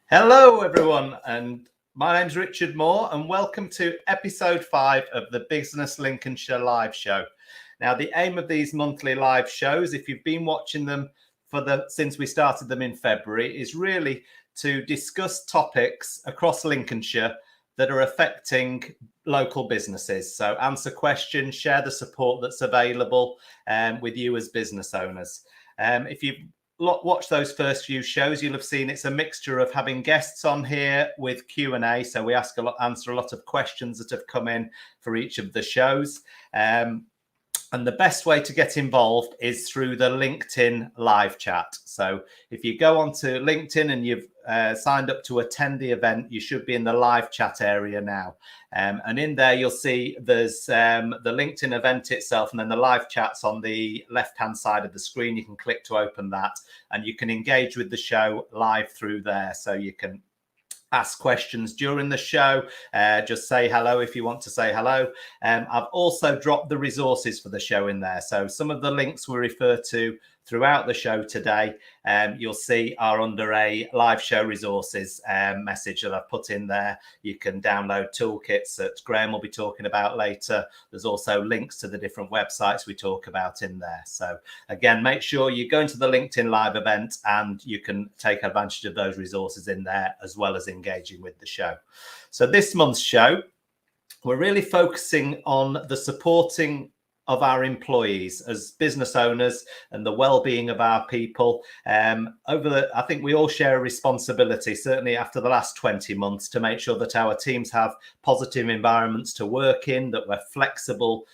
Hello, everyone, and my name's Richard Moore, and welcome to episode 5 of the Business Lincolnshire live show. Now, the aim of these monthly live shows, if you've been watching them since we started them in February, is really to discuss topics across Lincolnshire that are affecting local businesses. So answer questions, share the support that's available with you as business owners. If you've watch those first few shows, you'll have seen it's a mixture of having guests on here with Q&A. So we answer a lot of questions that have come in for each of the shows. And the best way to get involved is through the LinkedIn live chat. So if you go onto LinkedIn and you've signed up to attend the event, you should be in the live chat area now. And in there, you'll see there's the LinkedIn event itself, and then the live chat's on the left-hand side of the screen. You can click to open that, and you can engage with the show live through there. So you can ask questions during the show, just say hello if you want to say hello. I've also dropped the resources for the show in there. So some of the links we refer to throughout the show today, you'll see are under a live show resources message that I've put in there. You can download toolkits that Graham will be talking about later. There's also links to the different websites we talk about in there. So again, make sure you go into the LinkedIn live event and you can take advantage of those resources in there, as well as engaging with the show. So this month's show, we're really focusing on the supporting of our employees as business owners and the well-being of our people. I think we all share a responsibility, certainly after the last 20 months, to make sure that our teams have positive environments to work in, that we're flexible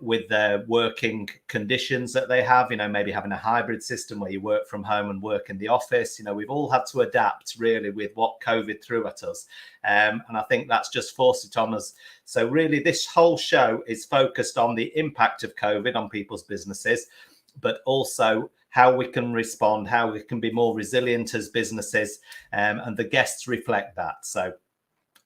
with the working conditions that they have, maybe having a hybrid system where you work from home and work in the office. We've all had to adapt really with what COVID threw at us. And I think that's just forced it on us. So really, this whole show is focused on the impact of COVID on people's businesses, but also how we can respond, how we can be more resilient as businesses, and the guests reflect that. So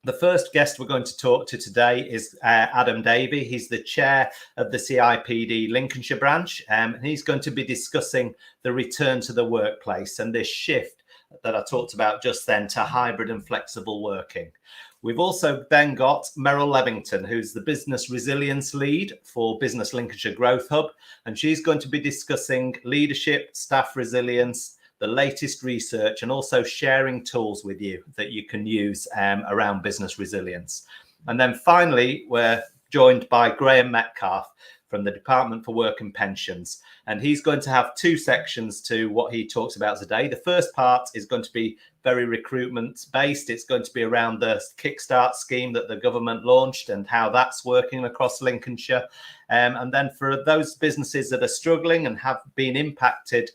the first guest we're going to talk to today is Adam Davey. He's the chair of the CIPD Lincolnshire Branch, and he's going to be discussing the return to the workplace and this shift that I talked about just then to hybrid and flexible working. We've also then got Meryl Levington, who's the business resilience lead for Business Lincolnshire Growth Hub, and she's going to be discussing leadership, staff resilience, the latest research, and also sharing tools with you that you can use around business resilience. And then finally, we're joined by Graham Metcalfe from the Department for Work and Pensions. And he's going to have two sections to what he talks about today. The first part is going to be very recruitment based. It's going to be around the Kickstart scheme that the government launched and how that's working across Lincolnshire. And then for those businesses that are struggling and have been impacted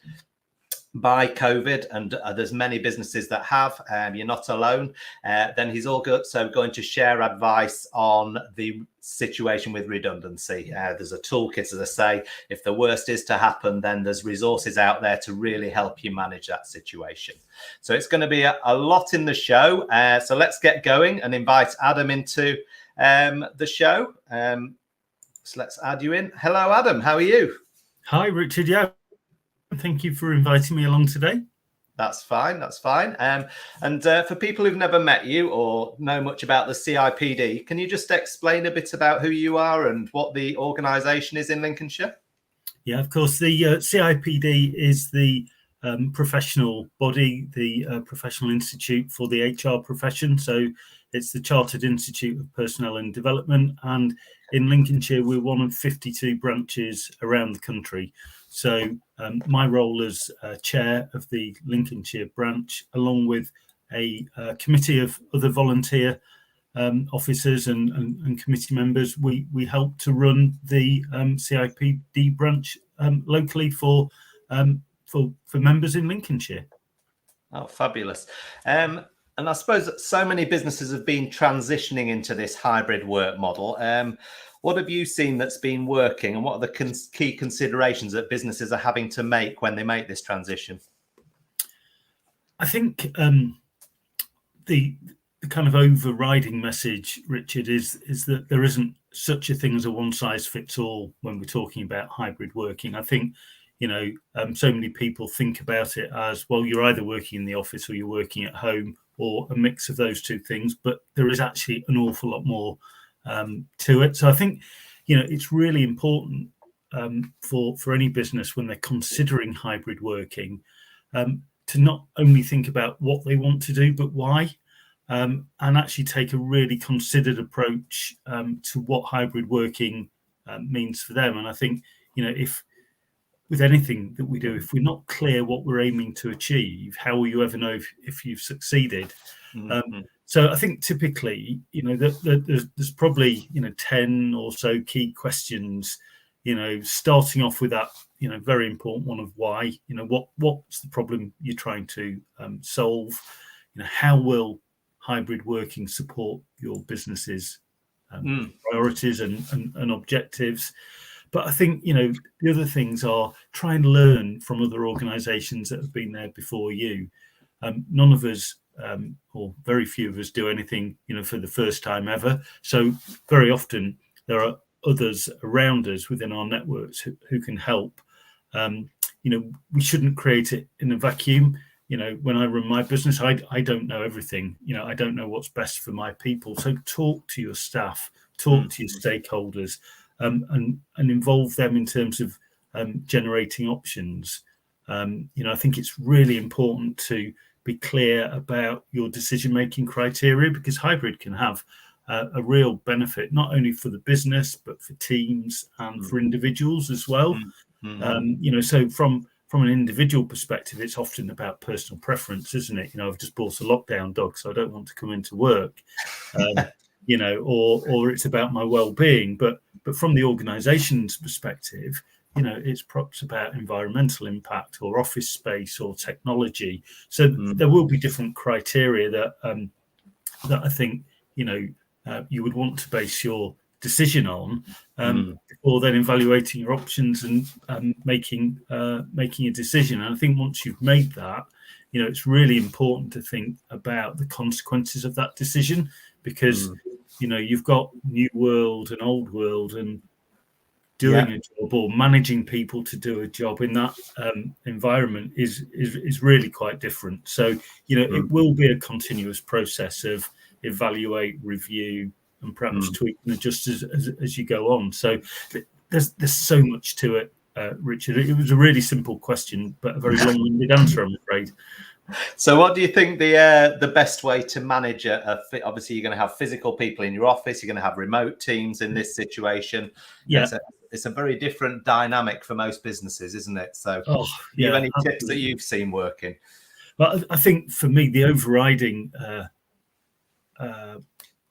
by COVID, and there's many businesses that have, you're not alone, then he's also going to share advice on the situation with redundancy. There's a toolkit, as I say. If the worst is to happen, then there's resources out there to really help you manage that situation. So it's going to be a lot in the show. So let's get going and invite Adam into the show. So let's add you in. Hello, Adam. How are you? Hi, Richard. Yeah. Thank you for inviting me along today. That's fine. And for people who've never met you or know much about the CIPD, can you just explain a bit about who you are and what the organisation is in Lincolnshire? Yeah, of course. The CIPD is the professional body, the professional institute for the HR profession. So it's the Chartered Institute of Personnel and Development. And in Lincolnshire, we're one of 52 branches around the country. So my role as chair of the Lincolnshire branch, along with a committee of other volunteer officers and committee members, we help to run the CIPD branch locally for members in Lincolnshire. Oh, fabulous. And I suppose that so many businesses have been transitioning into this hybrid work model. What have you seen that's been working, and what are the key considerations that businesses are having to make when they make this transition? I think the kind of overriding message, Richard, is that there isn't such a thing as a one size fits all when we're talking about hybrid working. I think, so many people think about it as, well, you're either working in the office or you're working at home, or a mix of those two things, but there is actually an awful lot more to it. So I think, it's really important for any business when they're considering hybrid working to not only think about what they want to do, but why, and actually take a really considered approach to what hybrid working means for them. And I think, if with anything that we do, if we're not clear what we're aiming to achieve, how will you ever know if you've succeeded? So I think typically, there's probably 10 or so key questions, starting off with that, very important one of why. What's the problem you're trying to solve? How will hybrid working support your business's priorities and objectives? But I think, the other things are try and learn from other organisations that have been there before you. None of us, or very few of us, do anything, for the first time ever. So very often there are others around us within our networks who can help. We shouldn't create it in a vacuum. When I run my business, I don't know everything. I don't know what's best for my people. So talk to your staff, talk to your stakeholders, and involve them in terms of generating options. I think it's really important to be clear about your decision-making criteria, because hybrid can have a real benefit, not only for the business, but for teams and for individuals as well. So from an individual perspective, it's often about personal preference, isn't it? I've just bought a lockdown dog, so I don't want to come into work, or it's about my well-being. But from the organisation's perspective, it's perhaps about environmental impact or office space or technology. So there will be different criteria that I think, you would want to base your decision on, or then evaluating your options and making a decision. And I think once you've made that, it's really important to think about the consequences of that decision, because you've got new world and old world, and doing a job or managing people to do a job in that environment is really quite different. So it will be a continuous process of evaluate, review, and perhaps tweak and adjust as you go on. So there's so much to it, Richard. It was a really simple question, but a very long-winded answer, I'm afraid. So what do you think the best way to manage obviously you're going to have physical people in your office, you're going to have remote teams in this situation. It's a very different dynamic for most businesses, isn't it? So do you have any tips that you've seen working? Well, I think for me, the overriding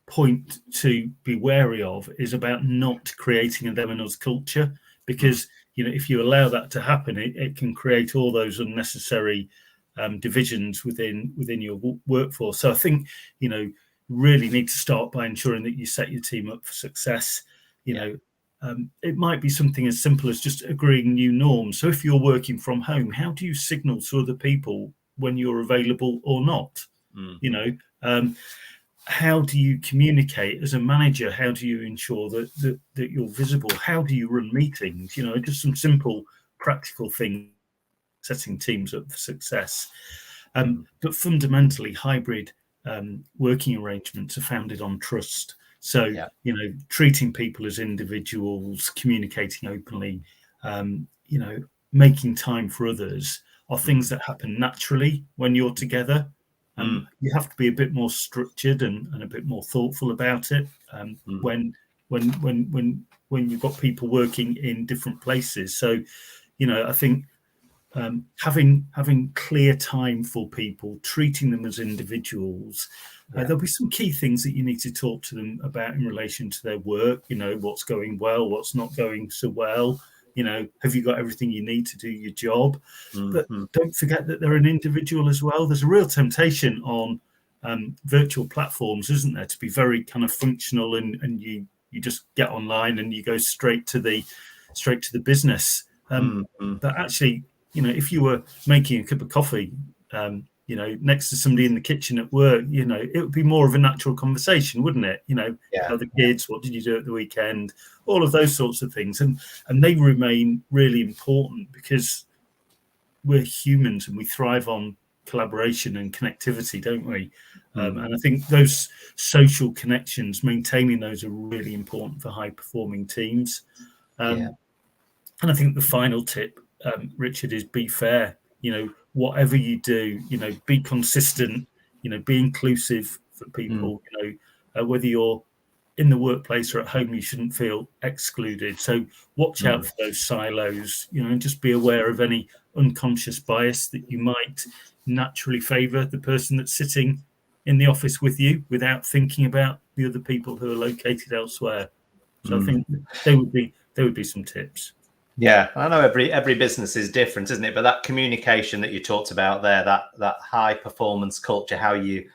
point to be wary of is about not creating a them and us culture, because if you allow that to happen, it can create all those unnecessary divisions within your workforce. So I think really need to start by ensuring that you set your team up for success. It might be something as simple as just agreeing new norms. So if you're working from home, how do you signal to other people when you're available or not? How do you communicate as a manager? How do you ensure that you're visible? How do you run meetings? Just some simple practical things, setting teams up for success. But fundamentally, hybrid working arrangements are founded on trust. So, treating people as individuals, communicating openly, making time for others are things that happen naturally when you're together. You have to be a bit more structured and a bit more thoughtful about it when you've got people working in different places. So, I think having clear time for people, treating them as individuals. There'll be some key things that you need to talk to them about in relation to their work. What's going well, what's not going so well. Have you got everything you need to do your job? But don't forget that they're an individual as well. There's a real temptation on virtual platforms, isn't there, to be very kind of functional and you just get online and you go straight to the business. But actually, if you were making a cup of coffee, next to somebody in the kitchen at work, it would be more of a natural conversation, wouldn't it? How the kids, what did you do at the weekend? All of those sorts of things. And they remain really important because we're humans and we thrive on collaboration and connectivity, don't we? And I think those social connections, maintaining those, are really important for high performing teams. And I think the final tip, Richard, is be fair. Whatever you do, be consistent, be inclusive for people. Whether you're in the workplace or at home, you shouldn't feel excluded. So watch out for those silos, and just be aware of any unconscious bias that you might naturally favour the person that's sitting in the office with you without thinking about the other people who are located elsewhere. So I think they would be some tips. Yeah, I know every business is different, isn't it? But that communication that you talked about there, that high performance culture, how you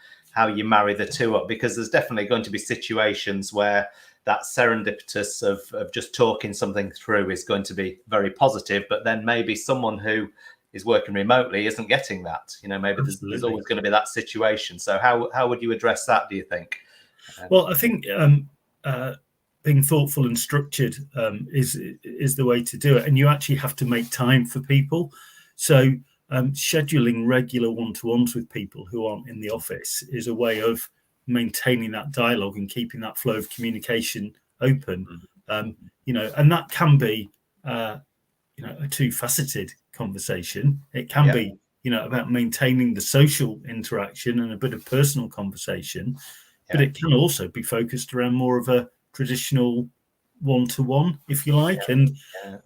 marry the two up, because there's definitely going to be situations where that serendipitous of just talking something through is going to be very positive, but then maybe someone who is working remotely isn't getting that. Maybe there's always going to be that situation. So how would you address that, do you think? Well, I think being thoughtful and structured is the way to do it, and you actually have to make time for people. So scheduling regular one-to-ones with people who aren't in the office is a way of maintaining that dialogue and keeping that flow of communication open. And that can be a two-faceted conversation. It can be about maintaining the social interaction and a bit of personal conversation, but it can also be focused around more of a traditional one-to-one, if you like, and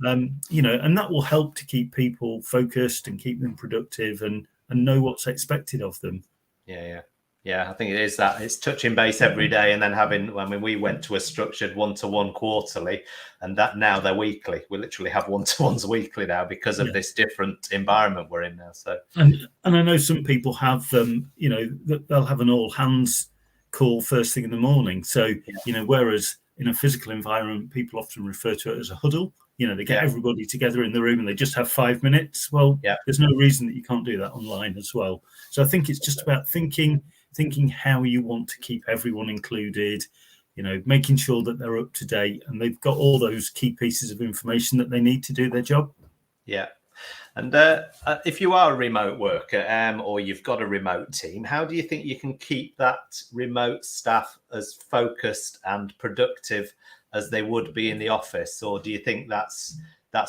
that will help to keep people focused and keep them productive and know what's expected of them. I think it is that. It's touching base every day, and then we went to a structured one-to-one quarterly, and that now they're weekly. We literally have one-to-ones weekly now because of this different environment we're in now. So and I know some people have they'll have an all hands call first thing in the morning. So whereas in a physical environment, people often refer to it as a huddle. They get everybody together in the room and they just have 5 minutes. Well, there's no reason that you can't do that online as well. So I think it's just about thinking how you want to keep everyone included, making sure that they're up to date and they've got all those key pieces of information that they need to do their job. Yeah. And if you are a remote worker or you've got a remote team, how do you think you can keep that remote staff as focused and productive as they would be in the office? Or do you think that's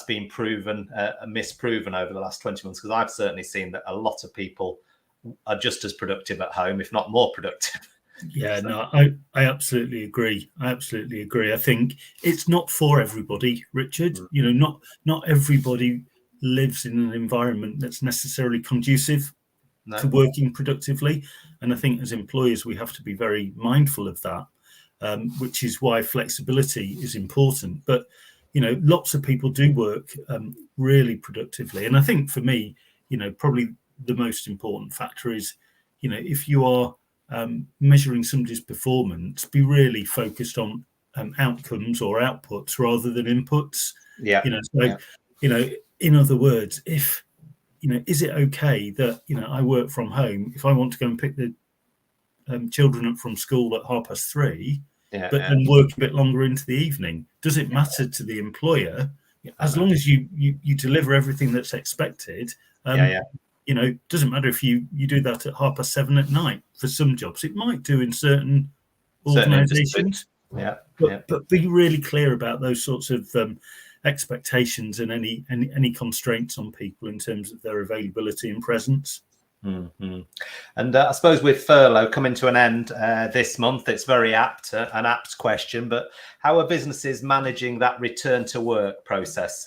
been proven misproven over the last 20 months? Because I've certainly seen that a lot of people are just as productive at home, if not more productive. Yeah, no, I absolutely agree. I think it's not for everybody, Richard. Not everybody lives in an environment that's necessarily conducive to working productively. And I think as employers, we have to be very mindful of that, which is why flexibility is important. But, lots of people do work really productively. And I think for me, probably the most important factor is, if you are measuring somebody's performance, be really focused on outcomes or outputs rather than inputs. In other words, if is it okay that I work from home if I want to go and pick the children up from school at 3:30, but then work a bit longer into the evening? Does it matter to the employer as long as you deliver everything that's expected? Doesn't matter if you do that at 7:30 at night. For some jobs, it might do in certain organisations. But be really clear about those sorts of expectations and any constraints on people in terms of their availability and presence. And I suppose with furlough coming to an end this month, it's very an apt question, but how are businesses managing that return to work process?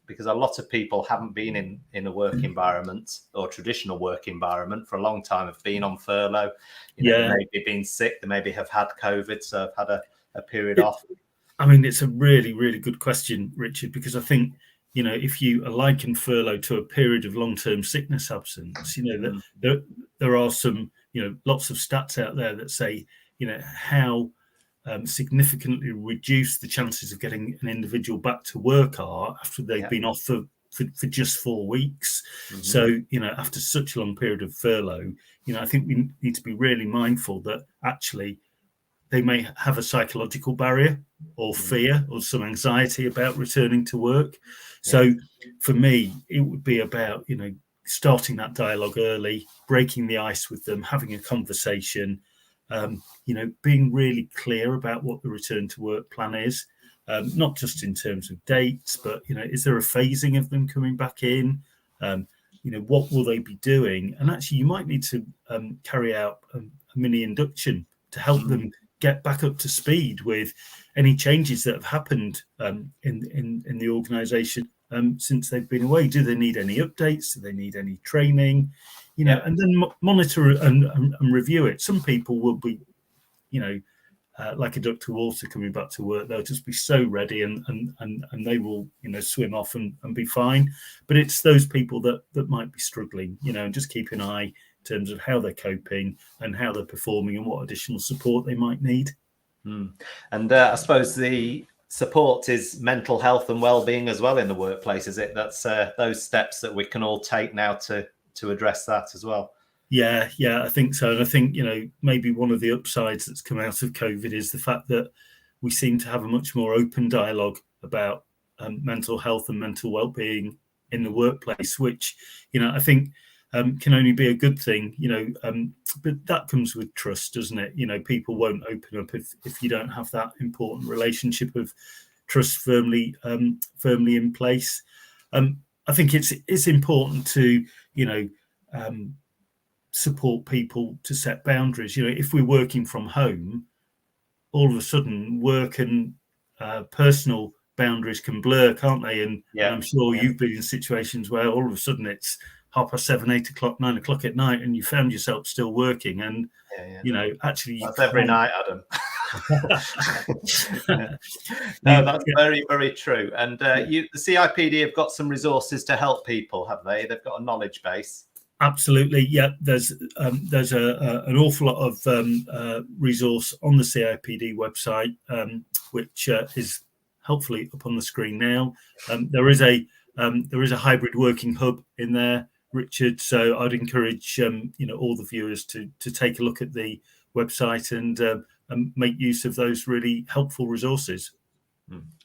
Because a lot of people haven't been in a work environment or traditional work environment for a long time, have been on furlough, they maybe been sick, they maybe have had COVID, so have had a period off. I mean, it's a really, really good question, Richard, because I think, if you liken furlough to a period of long-term sickness absence, there are some, lots of stats out there that say, how significantly reduced the chances of getting an individual back to work are after they've been off for just 4 weeks. So, after such a long period of furlough, I think we need to be really mindful that actually they may have a psychological barrier or fear or some anxiety about returning to work. So for me, it would be about, starting that dialogue early, breaking the ice with them, having a conversation, being really clear about what the return to work plan is, not just in terms of dates, but, is there a phasing of them coming back in? What will they be doing? And actually, you might need to carry out a mini induction to help them get back up to speed with any changes that have happened in the organisation since they've been away. Do they need any updates? Do they need any training? And then monitor and review it. Some people will be, like a duck to water coming back to work. They'll just be so ready and they will, swim off and be fine. But it's those people that might be struggling, and just keep an eye in terms of how they're coping and how they're performing and what additional support they might need. And I suppose the support is mental health and well-being as well in the workplace, is it? That's those steps that we can all take now to address that as well. Yeah, I think so. And I think, maybe one of the upsides that's come out of COVID is the fact that we seem to have a much more open dialogue about mental health and mental well-being in the workplace, which, I think can only be a good thing, but that comes with trust, doesn't it? People won't open up if you don't have that important relationship of trust firmly in place. I think it's important to, support people to set boundaries. If we're working from home, all of a sudden work and personal boundaries can blur, can't they? And I'm sure you've been in situations where all of a sudden it's 7:30, 8 o'clock, 9 o'clock at night, and you found yourself still working. And actually, that's every night, Adam. No, that's very, very true. And the CIPD have got some resources to help people, have they? They've got a knowledge base. Absolutely, yeah. There's an awful lot of resource on the CIPD website, which is hopefully up on the screen now. There is a hybrid working hub in there, Richard. So I'd encourage all the viewers to take a look at the website and make use of those really helpful resources.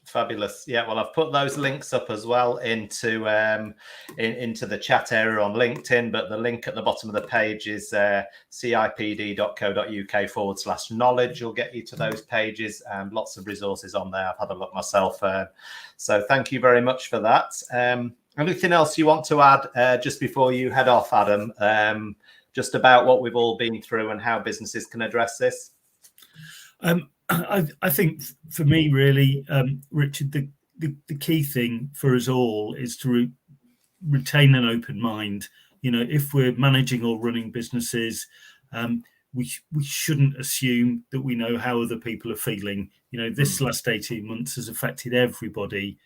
Fabulous. Yeah, well, I've put those links up as well into the chat area on LinkedIn, but the link at the bottom of the page is cipd.co.uk/knowledge. Will get you to those pages, and lots of resources on there. I've had a look myself. So thank you very much for that. Anything else you want to add just before you head off, Adam, just about what we've all been through and how businesses can address this? I think for me, really, Richard, the key thing for us all is to retain an open mind. If we're managing or running businesses, we shouldn't assume that we know how other people are feeling. This last 18 months has affected everybody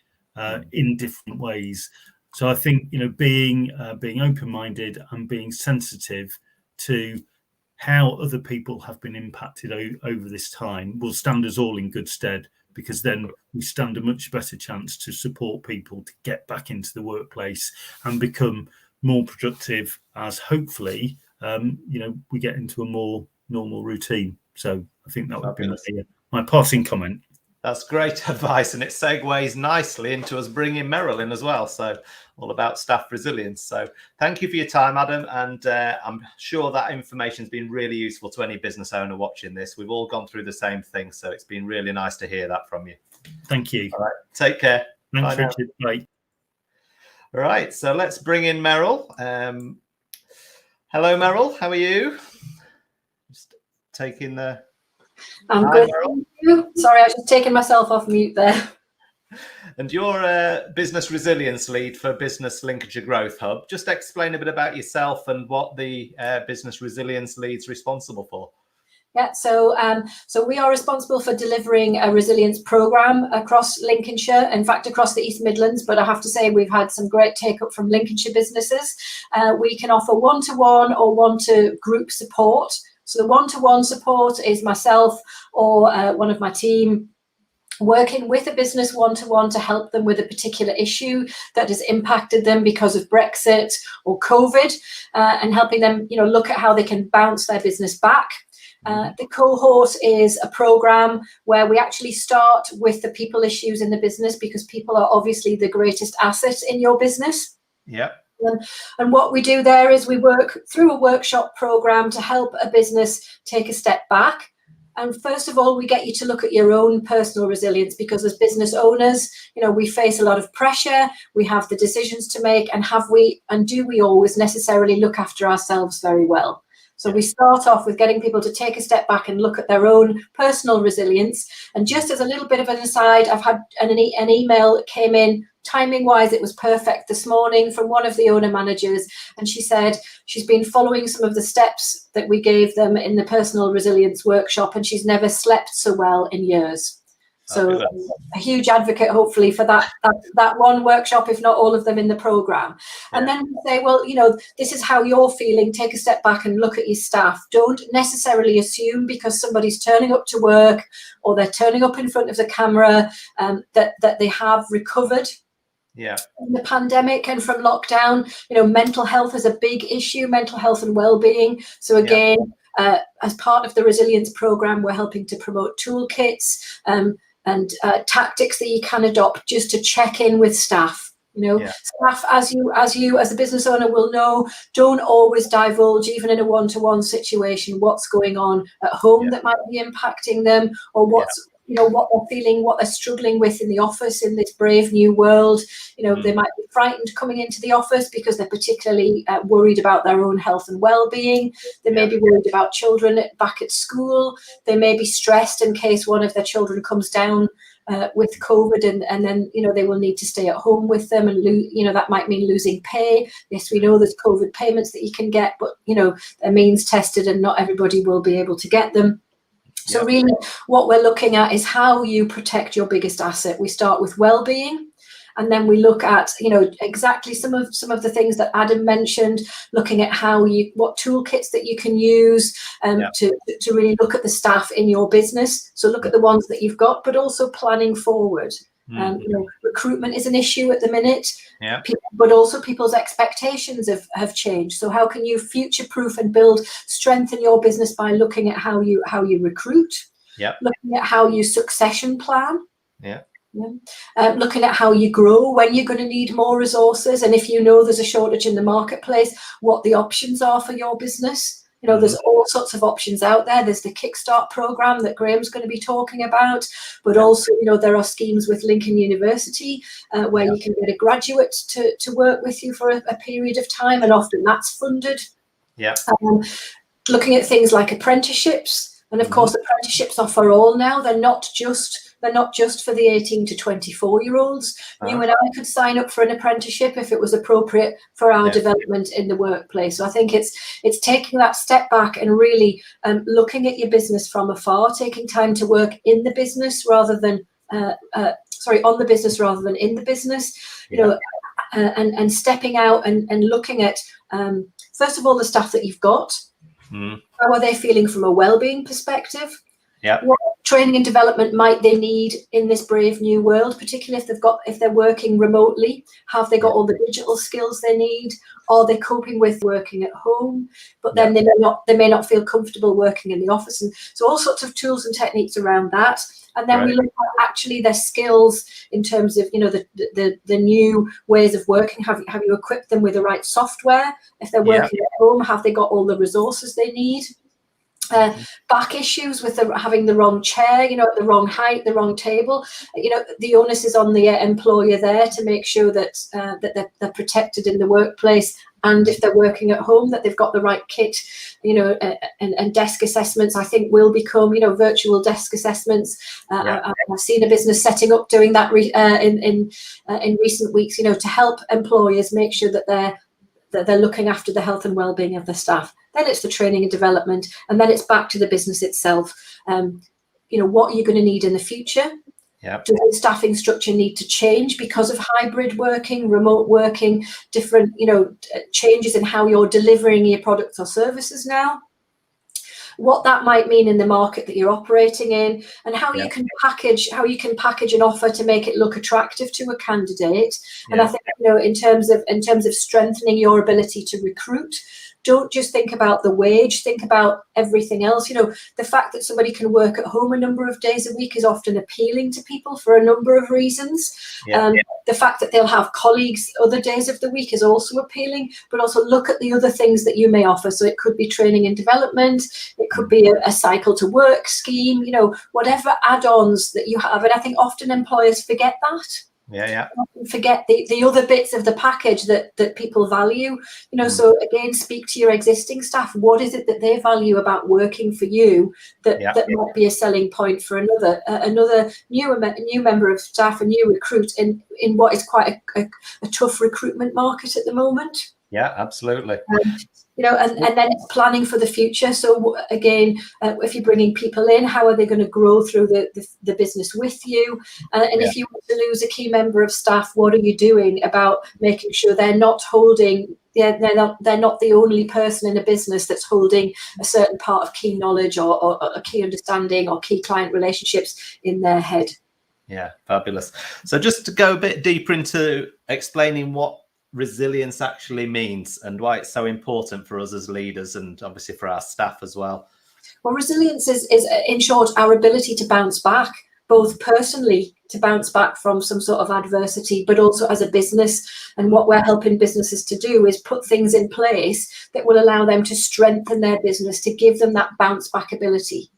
in different ways. So I think, being open-minded and being sensitive to how other people have been impacted over this time will stand us all in good stead, because then we stand a much better chance to support people to get back into the workplace and become more productive as hopefully, we get into a more normal routine. So I think that would be my passing comment. That's great advice, and it segues nicely into us bringing Meryl in as well. So all about staff resilience. So thank you for your time, Adam, and I'm sure that information has been really useful to any business owner watching this. We've all gone through the same thing, so it's been really nice to hear that from you. Thank you. All right, take care. Thanks, Richard. Bye. All right, so let's bring in Meryl. Hello, Meryl. How are you? Just taking the... I'm good. Thank you. Sorry, I was just taking myself off mute there. And you're a business resilience lead for Business Lincolnshire Growth Hub. Just explain a bit about yourself and what the business resilience lead's responsible for. Yeah, so we are responsible for delivering a resilience programme across Lincolnshire, in fact, across the East Midlands. But I have to say we've had some great take-up from Lincolnshire businesses. We can offer one-to-one or one-to-group support. So the one-to-one support is myself or one of my team working with a business one-to-one to help them with a particular issue that has impacted them because of Brexit or COVID, and helping them, look at how they can bounce their business back. The cohort is a program where we actually start with the people issues in the business, because people are obviously the greatest asset in your business. Yeah. And what we do there is we work through a workshop program to help a business take a step back. And first of all, we get you to look at your own personal resilience, because as business owners, we face a lot of pressure. We have the decisions to make, and do we always necessarily look after ourselves very well? So we start off with getting people to take a step back and look at their own personal resilience. And just as a little bit of an aside, I've had an email that came in, timing wise, it was perfect this morning, from one of the owner managers. And she said she's been following some of the steps that we gave them in the personal resilience workshop, and she's never slept so well in years. So a huge advocate, hopefully, for that one workshop, if not all of them in the program. And then we say, well, this is how you're feeling. Take a step back and look at your staff. Don't necessarily assume because somebody's turning up to work or they're turning up in front of the camera that they have recovered. In the pandemic and from lockdown. Mental health is a big issue, mental health and well-being. So again, as part of the resilience program, we're helping to promote toolkits and tactics that you can adopt just to check in with staff. Staff, as a business owner will know, don't always divulge, even in a one-to-one situation, what's going on at home that might be impacting them, or what they're feeling, what they're struggling with in the office in this brave new world. They might be frightened coming into the office because they're particularly worried about their own health and well-being. They may be worried about children back at school. They may be stressed in case one of their children comes down with COVID, and then they will need to stay at home with them, and that might mean losing pay. Yes, we know there's COVID payments that you can get, but they're means tested, and not everybody will be able to get them. So really what we're looking at is how you protect your biggest asset. We start with well-being, and then we look at, exactly some of the things that Adam mentioned, looking at what toolkits that you can use to really look at the staff in your business. So look at the ones that you've got, but also planning forward. Recruitment is an issue at the minute, but also people's expectations have changed. So how can you future-proof and build strength in your business by looking at how you recruit, looking at how you succession plan, looking at how you grow, when you're going to need more resources, and if there's a shortage in the marketplace, what the options are for your business. There's all sorts of options out there. There's the Kickstart program that Graham's going to be talking about, but also, there are schemes with Lincoln University where you can get a graduate to work with you for a period of time, and often that's funded. Looking at things like apprenticeships, and of course, apprenticeships are for all now. They're not just for the 18 to 24-year-olds. You and I could sign up for an apprenticeship if it was appropriate for our development in the workplace. So I think it's taking that step back and really looking at your business from afar, taking time to work in the business rather than on the business rather than in the business. And stepping out and looking at first of all the staff that you've got. How are they feeling from a well-being perspective? What training and development might they need in this brave new world, particularly if they're working remotely? Have they got all the digital skills they need? Are they coping with working at home? But then they may not feel comfortable working in the office, and so all sorts of tools and techniques around that. And then we look at actually their skills in terms of the new ways of working. Have you equipped them with the right software? If they're working at home, have they got all the resources they need? Back issues with having the wrong chair, at the wrong height, the wrong table. The onus is on the employer there to make sure that they're protected in the workplace, and if they're working at home, that they've got the right kit. And desk assessments, I think, will become virtual desk assessments. I've seen a business setting up doing that in recent weeks. To help employers make sure that they're looking after the health and well-being of their staff. Then it's the training and development, and then it's back to the business itself. What are you going to need in the future? Does the staffing structure need to change because of hybrid working, remote working, different, changes in how you're delivering your products or services now? What that might mean in the market that you're operating in, and how you can package an offer to make it look attractive to a candidate. And I think in terms of strengthening your ability to recruit, don't just think about the wage, think about everything else. You know, the fact that somebody can work at home a number of days a week is often appealing to people for a number of reasons. The fact that they'll have colleagues other days of the week is also appealing, but also look at the other things that you may offer. So it could be training and development, it could be a cycle to work scheme, you know, whatever add-ons that you have. And I think often employers forget that. Forget the other bits of the package that people value, you know. So again, speak to your existing staff. What is it that they value about working for you that might be a selling point for another new member of staff, a new recruit in what is quite a tough recruitment market at the moment? Yeah, absolutely. You know, and then it's planning for the future. So again, if you're bringing people in, how are they going to grow through the business with you? And if you want to lose a key member of staff, what are you doing about making sure they're not holding? They're not the only person in a business that's holding a certain part of key knowledge or a key understanding or key client relationships in their head. Yeah, fabulous. So just to go a bit deeper into explaining what resilience actually means and why it's so important for us as leaders and obviously for our staff as well. Well, resilience is in short our ability to bounce back, both personally to bounce back from some sort of adversity, but also as a business. And what we're helping businesses to do is put things in place that will allow them to strengthen their business, to give them that bounce back ability.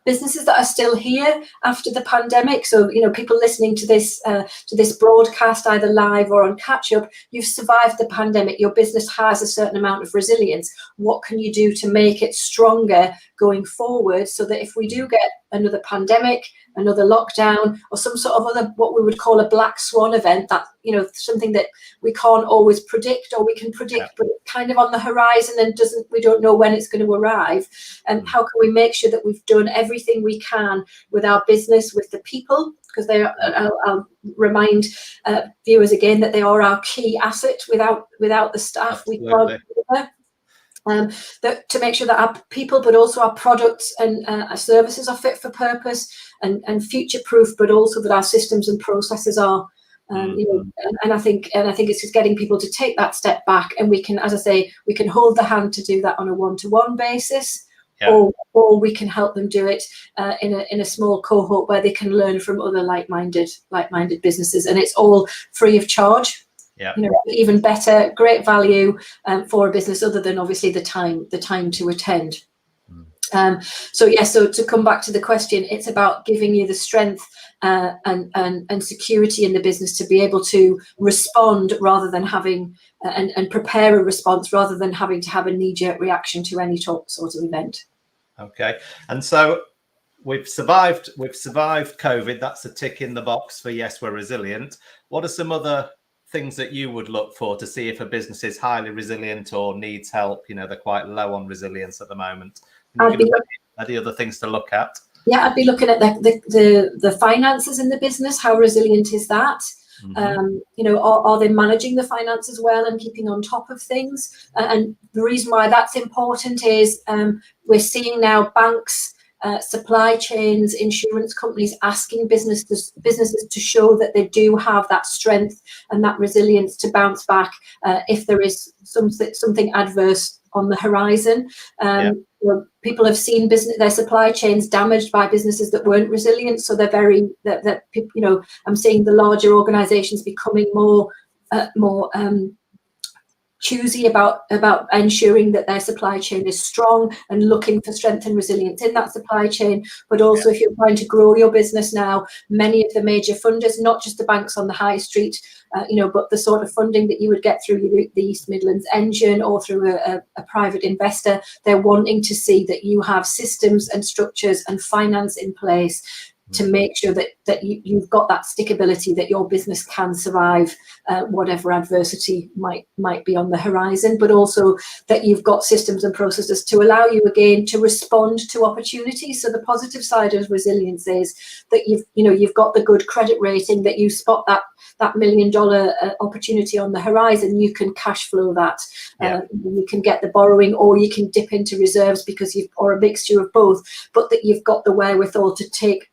Businesses that are still here after the pandemic, so you know, people listening to this broadcast either live or on catch up, you've survived the pandemic, your business has a certain amount of resilience. What can you do to make it stronger going forward, so that if we do get another pandemic, another lockdown, or some sort of other what we would call a black swan event, that, you know, something that we can't always predict, or we can predict but it's kind of on the horizon and we don't know when it's going to arrive, and how can we make sure that we've done everything we can with our business, with the people, because they are, I'll remind viewers again that they are our key asset. Without the staff, we can't deliver. To make sure that our people, but also our products and our services are fit for purpose and future proof, but also that our systems and processes are. You know, and I think it's just getting people to take that step back, and we can, as I say, we can hold the hand to do that on a one-to-one basis, or we can help them do it in a small cohort where they can learn from other like-minded businesses, and it's all free of charge. You know, even better, great value for a business, other than obviously the time to attend. So to come back to the question, it's about giving you the strength and security in the business to be able to respond rather than having and prepare a response rather than having to have a knee-jerk reaction to any sort of event. Okay, and so we've survived COVID. That's a tick in the box for yes, we're resilient. What are some other things that you would look for to see if a business is highly resilient or needs help? You know, they're quite low on resilience at the moment. Are the other things to look at? Yeah, I'd be looking at the finances in the business. How resilient is that? You know, are they managing the finances well and keeping on top of things? And the reason why that's important is we're seeing now banks, supply chains, insurance companies asking businesses to show that they do have that strength and that resilience to bounce back if there is something adverse on the horizon. You know, people have seen their supply chains damaged by businesses that weren't resilient, so they're very that you know, I'm seeing the larger organizations becoming more choosy about ensuring that their supply chain is strong and looking for strength and resilience in that supply chain. But also, if you're trying to grow your business now, many of the major funders, not just the banks on the high street, you know, but the sort of funding that you would get through the East Midlands Engine or through a private investor, they're wanting to see that you have systems and structures and finance in place to make sure that you've got that stickability, that your business can survive whatever adversity might be on the horizon, but also that you've got systems and processes to allow you again to respond to opportunities. So the positive side of resilience is that you've got the good credit rating, that you spot that $1 million opportunity on the horizon, you can cash flow that. You can get the borrowing, or you can dip into reserves or a mixture of both, but that you've got the wherewithal to take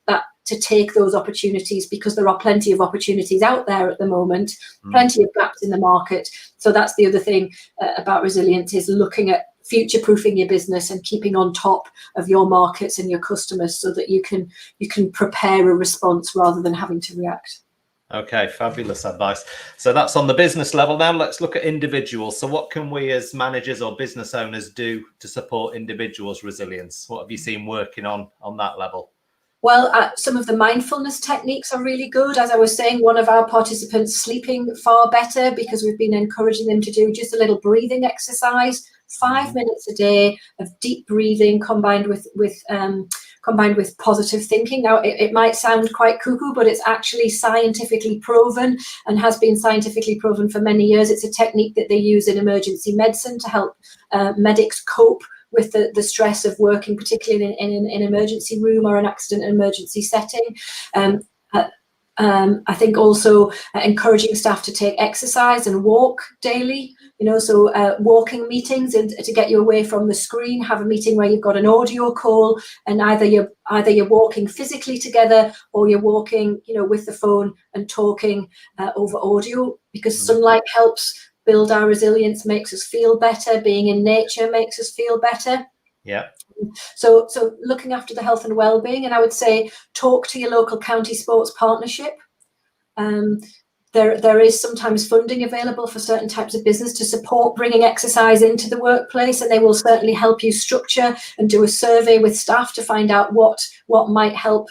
to take those opportunities, because there are plenty of opportunities out there at the moment, plenty of gaps in the market. So that's the other thing about resilience, is looking at future-proofing your business and keeping on top of your markets and your customers, so that you can prepare a response rather than having to react. Okay, fabulous advice. So that's on the business level. Now let's look at individuals. So what can we as managers or business owners do to support individuals' resilience? What have you seen working on that level? Well, some of the mindfulness techniques are really good. As I was saying, one of our participants sleeping far better, because we've been encouraging them to do just a little breathing exercise, 5 minutes a day of deep breathing combined with positive thinking. Now, it might sound quite cuckoo, but it's actually scientifically proven, and has been scientifically proven for many years. It's a technique that they use in emergency medicine to help medics cope with the stress of working, particularly in an emergency room or an accident and emergency setting. I think also encouraging staff to take exercise and walk daily, so walking meetings, and to get you away from the screen, have a meeting where you've got an audio call, and either you're walking physically together, or you're walking, with the phone and talking over audio, because sunlight helps build our resilience, makes us feel better. Being in nature makes us feel better. Yeah. So looking after the health and well-being, and I would say talk to your local county sports partnership. There is sometimes funding available for certain types of business to support bringing exercise into the workplace, and they will certainly help you structure and do a survey with staff to find out what might help,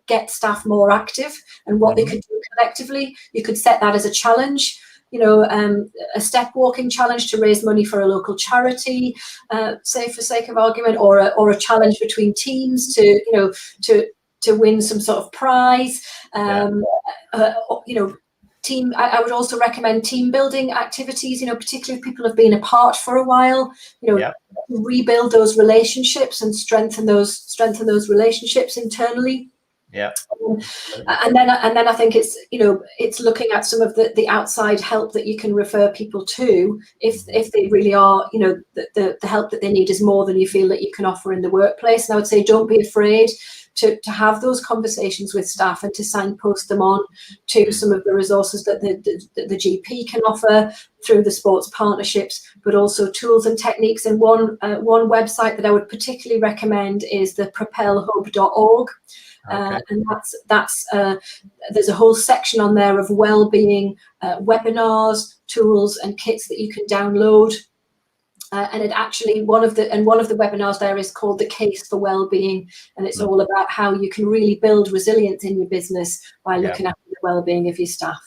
get staff more active, and what they could do collectively. You could set that as a challenge. A step walking challenge to raise money for a local charity, say for sake of argument, or a challenge between teams to win some sort of prize. Team. I would also recommend team building activities. Particularly if people have been apart for a while. Rebuild those relationships and strengthen those relationships internally. Yeah. And then I think it's looking at some of the outside help that you can refer people to, if they really are, the help that they need is more than you feel that you can offer in the workplace. And I would say, don't be afraid to have those conversations with staff, and to signpost them on to some of the resources that the GP can offer through the sports partnerships, but also tools and techniques. And one website that I would particularly recommend is the propelhub.org. Okay. And that's there's a whole section on there of well-being webinars, tools, and kits that you can download. And it actually one of the webinars there is called The Case for Wellbeing, and it's all about how you can really build resilience in your business by looking after the well-being of your staff.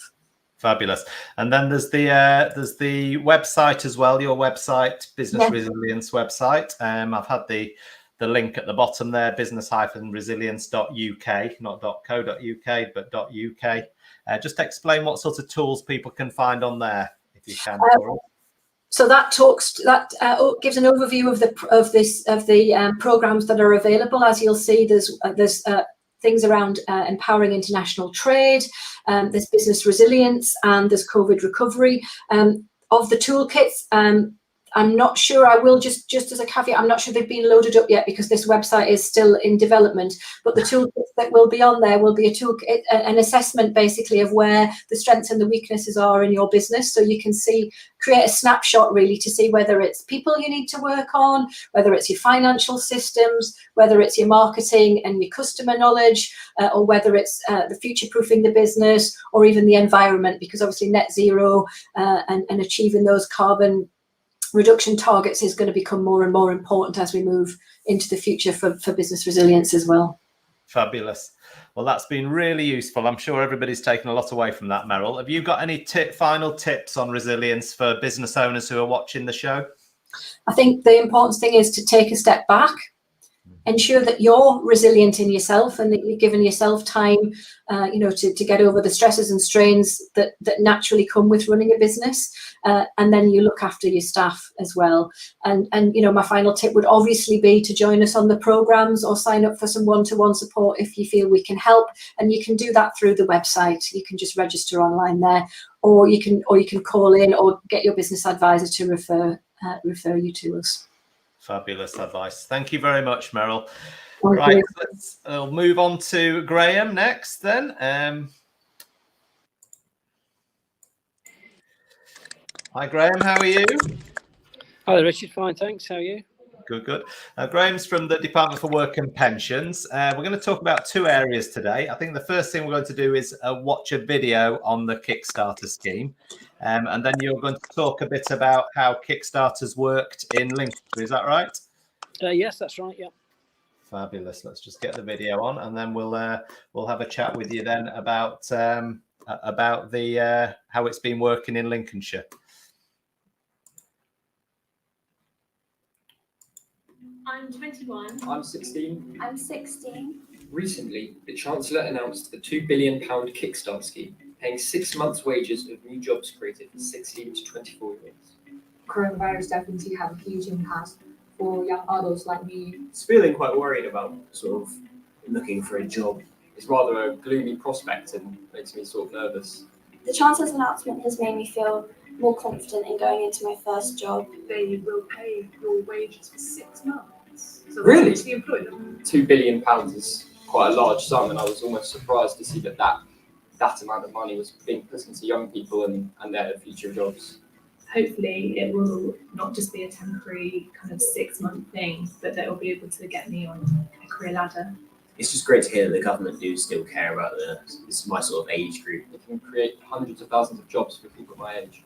Fabulous. And then there's the website as well, your website, Business Resilience website. I've had the link at the bottom there, business-resilience.uk, not .co.uk, but .uk. Just explain what sort of tools people can find on there, if you can. So that gives an overview of the programs that are available. As you'll see, there's things around empowering international trade, there's business resilience, and there's COVID recovery. Of the toolkits, I'm not sure, I will just as a caveat, I'm not sure they've been loaded up yet, because this website is still in development, but the toolkits that will be on there will be an assessment basically of where the strengths and the weaknesses are in your business. So you can create a snapshot really to see whether it's people you need to work on, whether it's your financial systems, whether it's your marketing and your customer knowledge, or whether it's the future-proofing the business, or even the environment, because obviously net zero and achieving those carbon reduction targets is going to become more and more important as we move into the future for business resilience as well. Fabulous. Well, that's been really useful. I'm sure everybody's taken a lot away from that, Meryl. Have you got any final tips on resilience for business owners who are watching the show? I think the important thing is to take a step back, ensure that you're resilient in yourself, and that you're giving yourself time, to get over the stresses and strains that naturally come with running a business. And then you look after your staff as well. And my final tip would obviously be to join us on the programs, or sign up for some one-to-one support if you feel we can help. And you can do that through the website. You can just register online there, or you can call in, or get your business advisor to refer you to us. Fabulous advice. Thank you very much, Meryl. Thank Right, you. we'll move on to Graham next then. Hi, Graham. How are you? Hi there, Richard. Fine, thanks. How are you? Good, good. Graham's from the Department for Work and Pensions. We're going to talk about two areas today. I think the first thing we're going to do is watch a video on the Kickstarter scheme. And then you're going to talk a bit about how Kickstarter's worked in Lincolnshire. Is that right? Yes, that's right. Yeah. Fabulous. Let's just get the video on, and then we'll have a chat with you then about the how it's been working in Lincolnshire. I'm 21. I'm 16. I'm 16. Recently, the Chancellor announced the £2 billion Kickstart scheme, paying 6 months' wages of new jobs created for 16 to 24-year-olds. Coronavirus definitely have a huge impact for young adults like me. It's feeling quite worried about sort of looking for a job. It's rather a gloomy prospect and makes me sort of nervous. The Chancellor's announcement has made me feel more confident in going into my first job. They will pay your wages for 6 months. So Really? they'll actually employ them. £2 billion is quite a large sum, and I was almost surprised to see that amount of money was being put into young people and their future jobs. Hopefully it will not just be a temporary kind of 6 month thing, but that will be able to get me on a career ladder. It's just great to hear that the government do still care about this my sort of age group. It can create hundreds of thousands of jobs for people my age.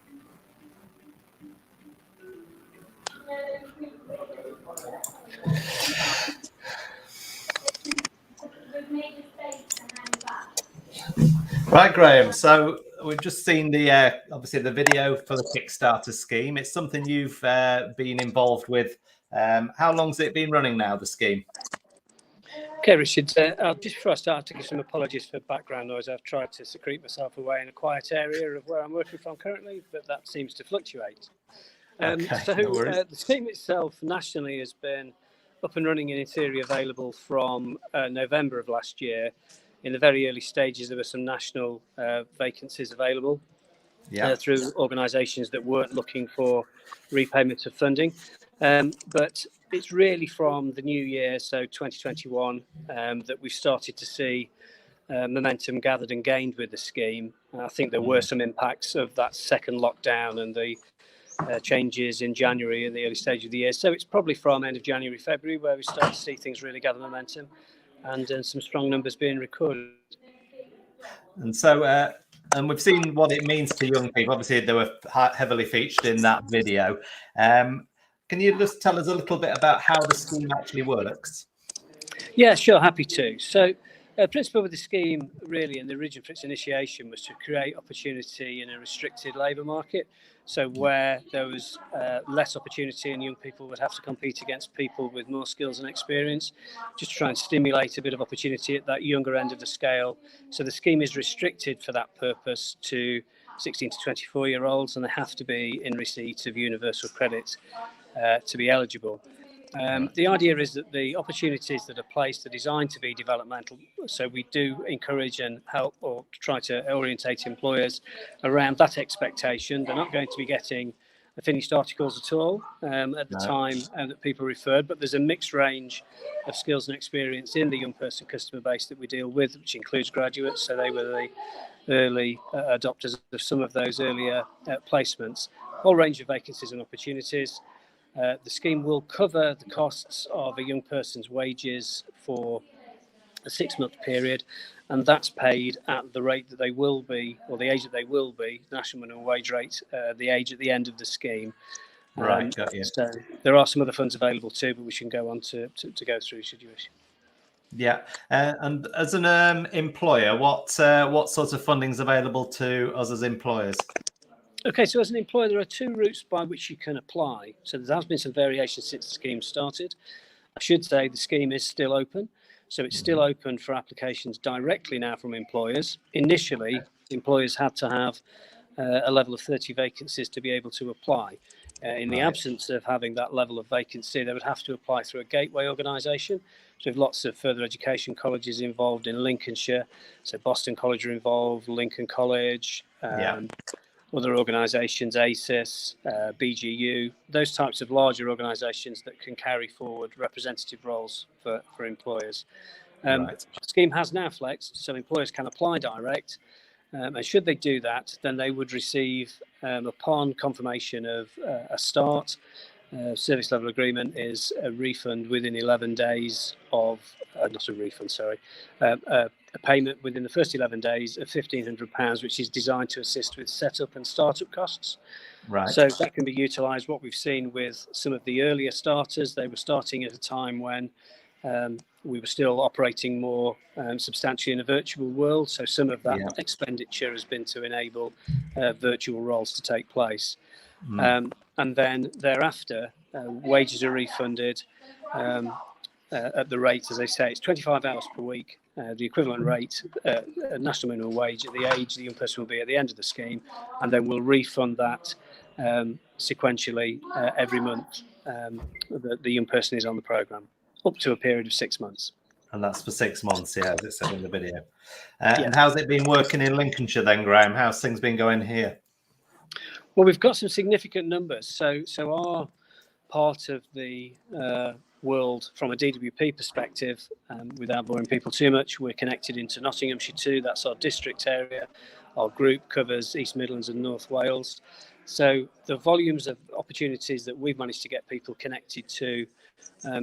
Right, Graham. So we've just seen the obviously the video for the Kickstarter scheme. It's something you've been involved with. How long's it been running now, the scheme? Okay, Richard. Just before I start, to give some apologies for background noise. I've tried to secrete myself away in a quiet area of where I'm working from currently, but that seems to fluctuate. The scheme itself nationally has been up and running and in theory available from November of last year. In the very early stages, there were some national vacancies available through organisations that weren't looking for repayment of funding. But it's really from the new year, so 2021, that we've started to see momentum gathered and gained with the scheme. I think there were some impacts of that second lockdown and the changes in January in the early stage of the year. So it's probably from end of January, February, where we start to see things really gather momentum and some strong numbers being recorded. And so, and we've seen what it means to young people. Obviously, they were heavily featured in that video. Can you just tell us a little bit about how the scheme actually works? Yeah, sure, happy to. So, principle with the scheme, really, and the reason for its initiation was to create opportunity in a restricted labour market. So where there was less opportunity and young people would have to compete against people with more skills and experience, just to try and stimulate a bit of opportunity at that younger end of the scale. So the scheme is restricted for that purpose to 16 to 24-year-olds, and they have to be in receipt of universal credit to be eligible. The idea is that the opportunities that are placed are designed to be developmental. So we do encourage and help or try to orientate employers around that expectation. They're not going to be getting finished articles at all at the time that people referred, but there's a mixed range of skills and experience in the young person customer base that we deal with, which includes graduates. So they were the early adopters of some of those earlier placements. Whole range of vacancies and opportunities. The scheme will cover the costs of a young person's wages for a 6-month period, and that's paid at the rate that they will be, or the age that they will be, national minimum wage rate, the age at the end of the scheme. Right, got you. So there are some other funds available too, but we can go on to go through should you wish. Yeah, and as an employer, what sorts of funding is available to us as employers? Okay, so as an employer, there are 2 routes by which you can apply. So there has been some variation since the scheme started. I should say the scheme is still open. So it's still open for applications directly now from employers. Initially, employers had to have a level of 30 vacancies to be able to apply. In the absence of having that level of vacancy, they would have to apply through a gateway organisation. So we have lots of further education colleges involved in Lincolnshire. So Boston College are involved, Lincoln College, other organisations, ACES, BGU, those types of larger organisations that can carry forward representative roles for employers. Right. The scheme has now flexed, so employers can apply direct, and should they do that, then they would receive, upon confirmation of a start, service level agreement is a refund within 11 days of, not a refund, sorry, a payment within the first 11 days of £1,500, which is designed to assist with setup and startup costs. Right. So that can be utilised. What we've seen with some of the earlier starters, they were starting at a time when we were still operating more substantially in a virtual world. So some of that expenditure has been to enable virtual roles to take place. And then thereafter, wages are refunded at the rate, as I say, it's 25 hours per week. The equivalent rate, national minimum wage at the age the young person will be at the end of the scheme, and then we'll refund that sequentially every month that the young person is on the programme, up to a period of 6 months. And that's for 6 months, as it said in the video. And how's it been working in Lincolnshire then, Graham? How's things been going here? Well, we've got some significant numbers. So our part of the world from a DWP perspective, without boring people too much, we're connected into Nottinghamshire too. That's our district area. Our group covers East Midlands and North Wales. So the volumes of opportunities that we've managed to get people connected to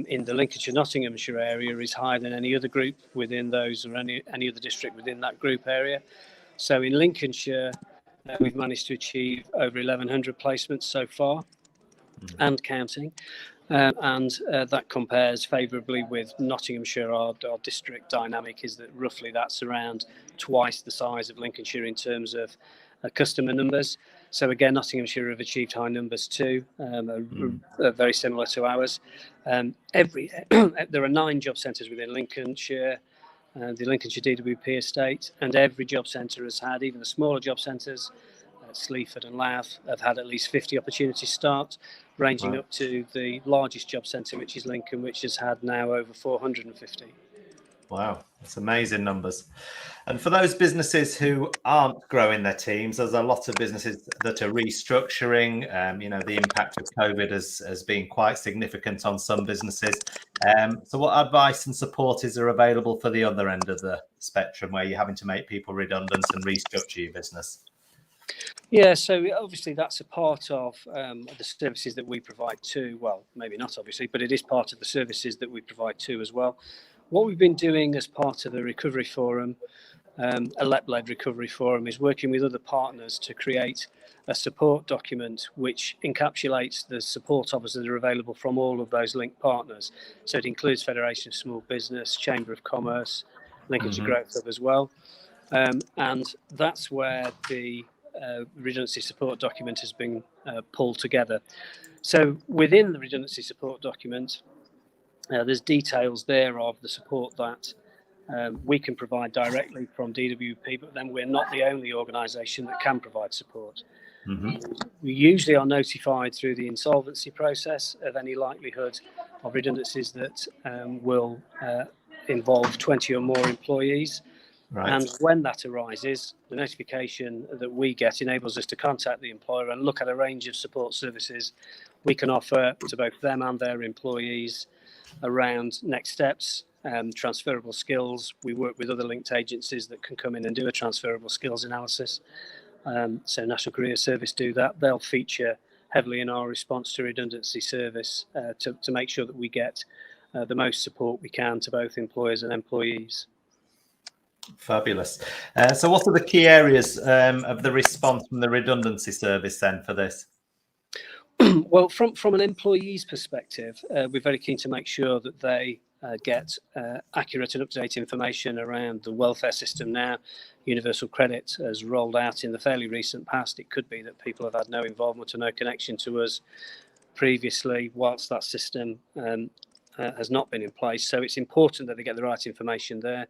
in the Lincolnshire Nottinghamshire area is higher than any other group within those, or any other district within that group area. So in Lincolnshire, we've managed to achieve over 1,100 placements so far, and counting. And that compares favourably with Nottinghamshire. Our district dynamic is that roughly that's around twice the size of Lincolnshire in terms of customer numbers. So again, Nottinghamshire have achieved high numbers too, very similar to ours. There are 9 job centres within Lincolnshire, the Lincolnshire DWP estate, and every job centre has had, even the smaller job centres, Sleaford and Louth, have had at least 50 opportunities start, ranging up to the largest job centre, which is Lincoln, which has had now over 450. Wow, that's amazing numbers. And for those businesses who aren't growing their teams, there's a lot of businesses that are restructuring. The impact of COVID has been quite significant on some businesses. So what advice and support is there available for the other end of the spectrum, where you're having to make people redundant and restructure your business? Yeah, so obviously that's a part of the services that we provide too. Well, maybe not obviously, but it is part of the services that we provide too as well. What we've been doing as part of the recovery forum, a LEP-led recovery forum, is working with other partners to create a support document which encapsulates the support offers that are available from all of those linked partners. So it includes Federation of Small Business, Chamber of Commerce, Lincolnshire Growth Hub as well. And that's where the redundancy support document has been pulled together. So within the redundancy support document, there's details there of the support that we can provide directly from DWP, but then we're not the only organisation that can provide support. We usually are notified through the insolvency process of any likelihood of redundancies that will involve 20 or more employees. Right. And when that arises, the notification that we get enables us to contact the employer and look at a range of support services we can offer to both them and their employees around next steps, transferable skills. We work with other linked agencies that can come in and do a transferable skills analysis. So National Career Service do that. They'll feature heavily in our response to redundancy service to make sure that we get the most support we can to both employers and employees. Fabulous. So what are the key areas of the response from the redundancy service then for this? Well, from an employee's perspective, we're very keen to make sure that they get accurate and up-to-date information around the welfare system now. Universal credit has rolled out in the fairly recent past. It could be that people have had no involvement or no connection to us previously whilst that system has not been in place. So it's important that they get the right information there.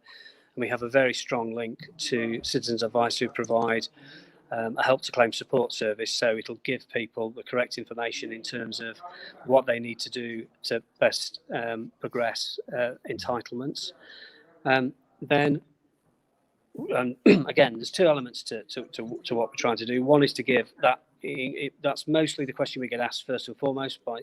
And we have a very strong link to Citizens Advice, who provide a help to claim support service. So it'll give people the correct information in terms of what they need to do to best progress entitlements. Then And again, there's two elements to what we're trying to do. One is to give that. That's mostly the question we get asked first and foremost by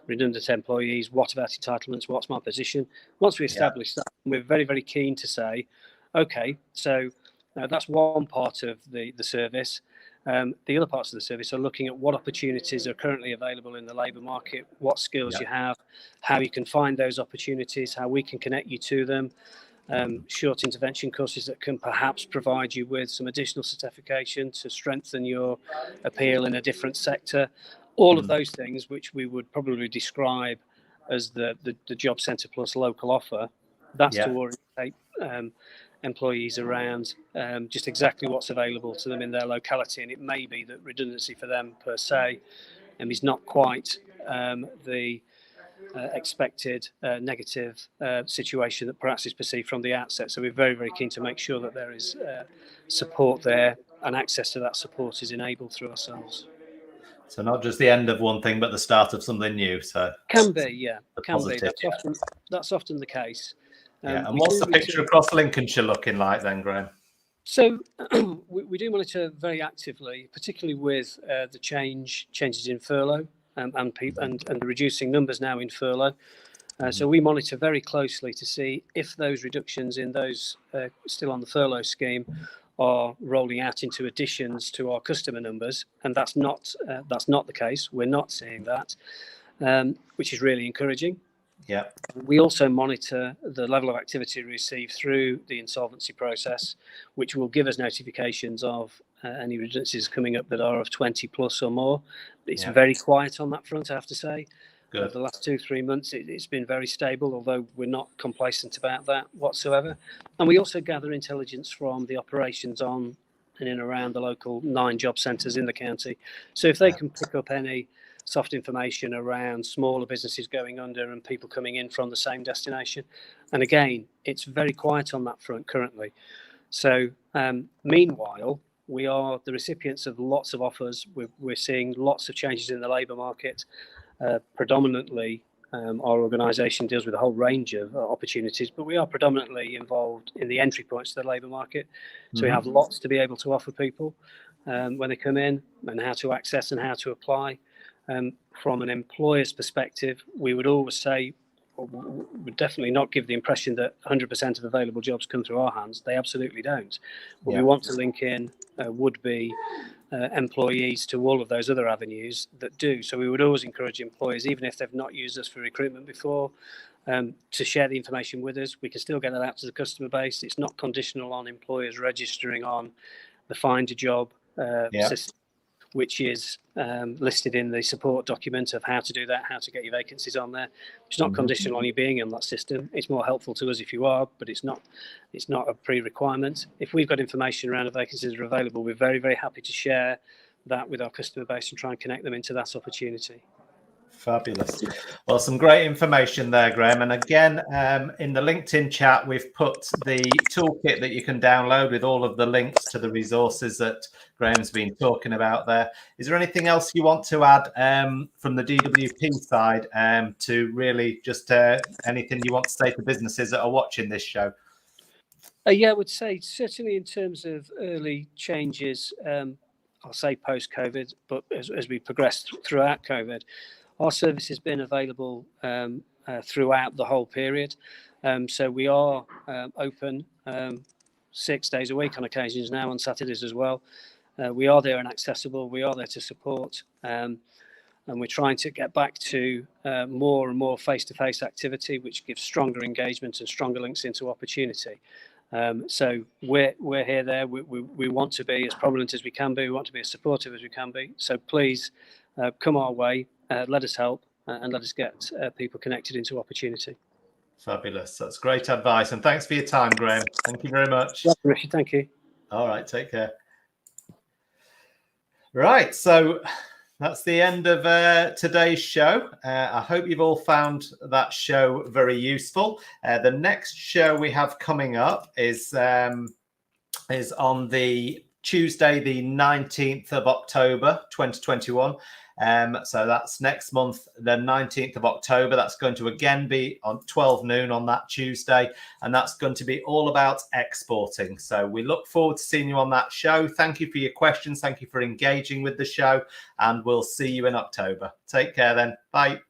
redundant employees. What about entitlements? What's my position? Once we establish that, we're very, very keen to say, okay, so that's one part of the service. The other parts of the service are looking at what opportunities are currently available in the labour market, what skills you have, how you can find those opportunities, how we can connect you to them. Short intervention courses that can perhaps provide you with some additional certification to strengthen your appeal in a different sector. All of those things, which we would probably describe as the Job Centre Plus local offer, that's to orientate employees around just exactly what's available to them in their locality. And it may be that redundancy for them per se is not quite the expected negative situation that perhaps is perceived from the outset. So we're very, very keen to make sure that there is support there, and access to that support is enabled through ourselves. So not just the end of one thing, but the start of something new. So can be. Positive, That's often the case. And what's the picture across Lincolnshire looking like then, Graham? So we do monitor very actively, particularly with the changes in furlough. And the reducing numbers now in furlough. So we monitor very closely to see if those reductions in those still on the furlough scheme are rolling out into additions to our customer numbers, and that's not the case. We're not seeing that, which is really encouraging. Yeah. We also monitor the level of activity received through the insolvency process, which will give us notifications of any redundancies coming up that are of 20 plus or more. It's very quiet on that front, I have to say. The last 2-3 months, it's been very stable, although we're not complacent about that whatsoever. And we also gather intelligence from the operations on and in around the local 9 job centres in the county. So if they can pick up any soft information around smaller businesses going under and people coming in from the same destination. And again, it's very quiet on that front currently. So meanwhile, we are the recipients of lots of offers. We're seeing lots of changes in the labour market. Predominantly, our organisation deals with a whole range of opportunities, but we are predominantly involved in the entry points to the labour market. So we have lots to be able to offer people when they come in, and how to access and how to apply. From an employer's perspective, we would always say, would definitely not give the impression that 100% of available jobs come through our hands. They absolutely don't. But we want to link in would-be employees to all of those other avenues that do. So we would always encourage employers, even if they've not used us for recruitment before, to share the information with us. We can still get that out to the customer base. It's not conditional on employers registering on the Find a Job system, which is listed in the support document of how to do that, how to get your vacancies on there. It's not conditional on you being on that system. It's more helpful to us if you are, but it's not a pre-requirement. If we've got information around the vacancies that are available, we're very, very happy to share that with our customer base and try and connect them into that opportunity. Fabulous. Well, some great information there, Graham. And again, in the LinkedIn chat, we've put the toolkit that you can download with all of the links to the resources that Graham's been talking about there. Is there anything else you want to add from the DWP side to really just anything you want to say to businesses that are watching this show? I would say certainly in terms of early changes, I'll say post-COVID, but as we progressed throughout COVID, our service has been available throughout the whole period. So we are open 6 days a week on occasions now, on Saturdays as well. We are there and accessible. We are there to support. And we're trying to get back to more and more face-to-face activity, which gives stronger engagement and stronger links into opportunity. So we're here there. We want to be as prominent as we can be. We want to be as supportive as we can be. So please come our way. Let us help and let us get people connected into opportunity. Fabulous. That's great advice. And thanks for your time, Graham. Thank you very much. Richard, thank you. All right. Take care. Right. So that's the end of today's show. I hope you've all found that show very useful. The next show we have coming up is on the Tuesday, the 19th of October, 2021. So that's next month, the 19th of October. That's going to again be on 12 noon on that Tuesday. And that's going to be all about exporting. So we look forward to seeing you on that show. Thank you for your questions. Thank you for engaging with the show. And we'll see you in October. Take care then. Bye.